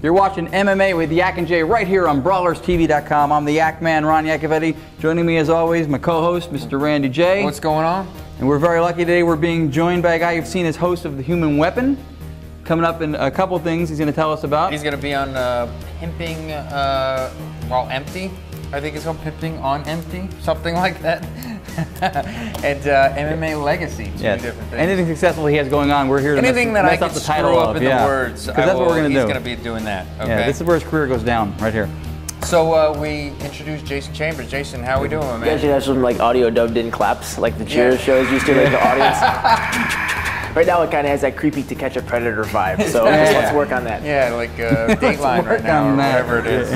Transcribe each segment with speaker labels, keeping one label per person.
Speaker 1: You're watching MMA with Yac&J right here on BrawlersTV.com. I'm the Yak Man, Ron Yacovetti. Joining me as always, my co-host, Mr. Randy J.
Speaker 2: What's going on?
Speaker 1: And we're very lucky today. We're being joined by a guy you've seen as host of The Human Weapon. Coming up in a couple things he's going to tell us about.
Speaker 2: He's going to be on Pimping While Empty. I think it's called Pimping on Empty, something like that. And MMA Legacy, two different things.
Speaker 1: Anything successful he has going on, we're here to
Speaker 2: anything that I can
Speaker 1: the
Speaker 2: screw
Speaker 1: title
Speaker 2: up
Speaker 1: of.
Speaker 2: in the words,
Speaker 1: because that's what we're going to do.
Speaker 2: He's going to be doing that. Okay.
Speaker 1: Yeah, this is where his career goes down, right here.
Speaker 2: So we introduced Jason Chambers. Jason, how we doing, man?
Speaker 3: You guys should have some like audio dubbed in claps, like the Cheers shows used to, like the audience. Right now it kind of has that creepy To Catch a Predator vibe, so let's work on that.
Speaker 2: Yeah, like Dateline right now, or whatever it is.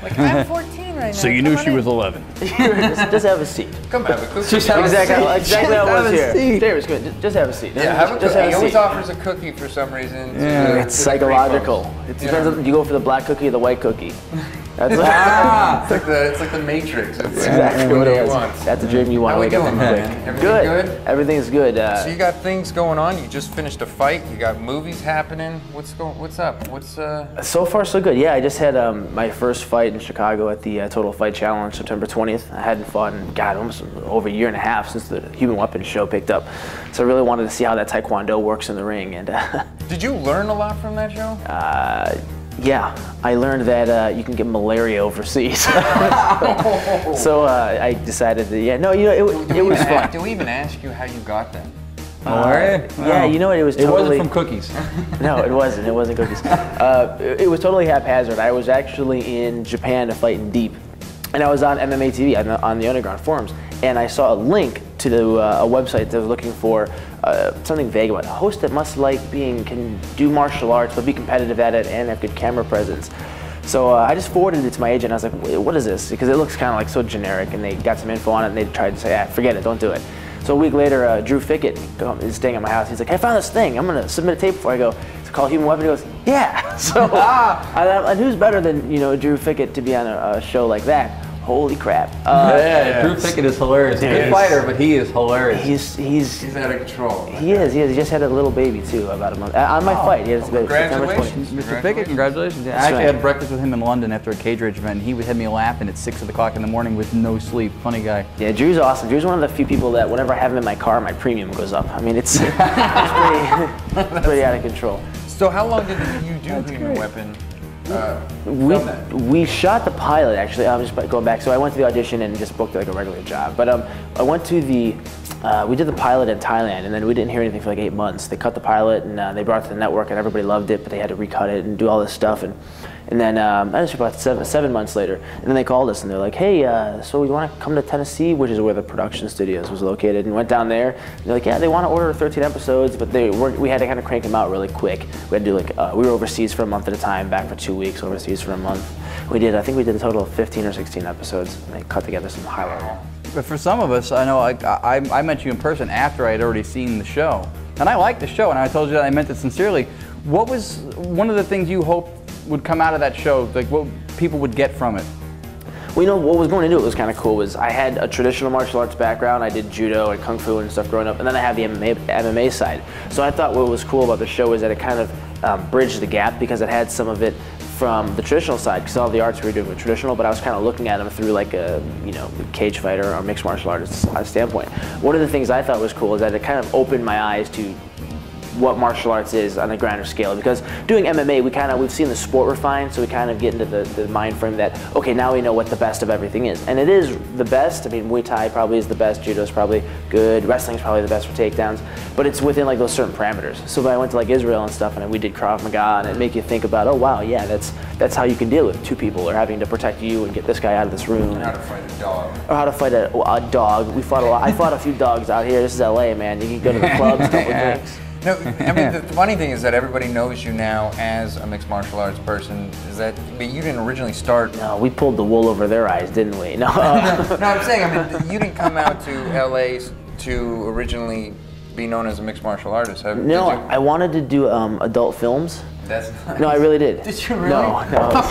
Speaker 2: Like, I'm 14 right now.
Speaker 4: So you knew she was 11.
Speaker 3: just have a seat.
Speaker 2: Come have a cookie.
Speaker 3: Just have exactly how it was here. David's good. Just have a seat.
Speaker 2: Yeah, have a cookie. He always offers a cookie for some reason.
Speaker 3: Yeah, it's psychological. It depends on, you go for the black cookie or the white cookie. That's
Speaker 2: it's like the Matrix. It's
Speaker 3: exactly what it is. That's the dream you want to wake up quick.
Speaker 2: Everything good?
Speaker 3: Everything's good.
Speaker 2: So you got things going on. You just finished a fight. You got movies happening. What's up?
Speaker 3: So far so good. Yeah, I just had my first fight in Chicago at the Total Fight Challenge, September 20th. I hadn't fought in almost over a year and a half since the Human Weapon show picked up. So I really wanted to see how that Taekwondo works in the ring. And
Speaker 2: did you learn a lot from that show?
Speaker 3: Yeah, I learned that you can get malaria overseas. So I decided that, it was fun.
Speaker 2: Do we even ask you how you got that?
Speaker 1: Malaria?
Speaker 3: Yeah, you know what, it was totally...
Speaker 1: It wasn't from cookies.
Speaker 3: No, it wasn't cookies. It was totally haphazard. I was actually in Japan to fight in Deep, and I was on MMA TV on the Underground forums, and I saw a link to a website that was looking for something vague about a host that can do martial arts but be competitive at it and have good camera presence. So I just forwarded it to my agent. I was like, what is this? Because it looks kind of like so generic, and they got some info on it and they tried to say, forget it, don't do it. So a week later, Drew Fickett is staying at my house. He's like, hey, I found this thing. I'm going to submit a tape before I go. It's called Human Weapon. He goes, yeah. So and who's better than Drew Fickett to be on a show like that? Holy crap.
Speaker 1: Drew Fickett is hilarious. He's a good fighter, but he is hilarious.
Speaker 3: He's
Speaker 2: out of control.
Speaker 3: He is. He just had a little baby, too, about a month. On my fight. He has
Speaker 2: congratulations.
Speaker 1: Mr. Fickett, congratulations. I actually had breakfast with him in London after a cage rage event, and he had me laughing at 6 o'clock in the morning with no sleep. Funny guy.
Speaker 3: Yeah, Drew's awesome. Drew's one of the few people that whenever I have him in my car, my premium goes up. I mean, it's pretty out of control.
Speaker 2: So how long did you do Human Weapon?
Speaker 3: We shot the pilot, actually. I'm just going back. So I went to the audition and just booked like a regular job. But I went to we did the pilot in Thailand, and then we didn't hear anything for like 8 months. They cut the pilot, and they brought it to the network, and everybody loved it, but they had to recut it and do all this stuff. And then I was about 7 months later, and then they called us, and they're like, hey, so you want to come to Tennessee, which is where the production studios was located, and went down there. And they're like, yeah, they want to order 13 episodes, but we had to kind of crank them out really quick. We had to do we were overseas for a month at a time, back for 2 weeks, overseas for a month. I think we did a total of 15 or 16 episodes, and they cut together some highlight.
Speaker 1: But for some of us, I know I met you in person after I had already seen the show. And I liked the show, and I told you that I meant it sincerely. What was one of the things you hoped would come out of that show, like what people would get from it?
Speaker 3: Well, what was going into it was kind of cool was I had a traditional martial arts background. I did judo and kung fu and stuff growing up, and then I have the MMA side. So I thought what was cool about the show is that it kind of bridged the gap because it had some of it from the traditional side, because all the arts we were doing were traditional, but I was kind of looking at them through like a cage fighter or mixed martial artist standpoint. One of the things I thought was cool is that it kind of opened my eyes to what martial arts is on a grander scale, because doing MMA we've seen the sport refined, so we kind of get into the mind frame that okay, now we know what the best of everything is, and it is the best. I mean, Muythai probably is the best, judo is probably good, wrestling is probably the best for takedowns, but it's within like those certain parameters. So when I went to like Israel and stuff, and we did Krav Maga, and it make you think about, oh wow, yeah, that's how you can deal with two people, or having to protect you and get this guy out of this room.
Speaker 2: And how to fight a dog.
Speaker 3: Or how to fight a dog. We fought a lot. I fought a few dogs out here. This is LA, man. You can go to the clubs, couple drinks.
Speaker 2: No, I mean, the funny thing is that everybody knows you now as a mixed martial arts person. But you didn't originally start.
Speaker 3: No, we pulled the wool over their eyes, didn't we? No.
Speaker 2: No, I'm saying, you didn't come out to LA to originally be known as a mixed martial artist.
Speaker 3: No, I wanted to do adult films.
Speaker 2: That's nice.
Speaker 3: No, I really did.
Speaker 2: Did you really?
Speaker 3: No.
Speaker 2: I was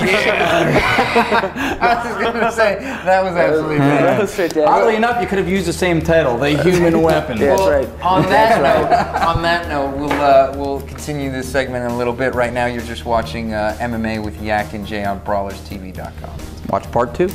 Speaker 2: just gonna say that was absolutely
Speaker 3: That was fantastic.
Speaker 1: Oddly enough, you could have used the same title, The Human Weapon.
Speaker 3: Yeah, that's right.
Speaker 2: On that note, we'll continue this segment in a little bit. Right now, you're just watching MMA with Yac and J on BrawlersTV.com.
Speaker 1: Watch part 2.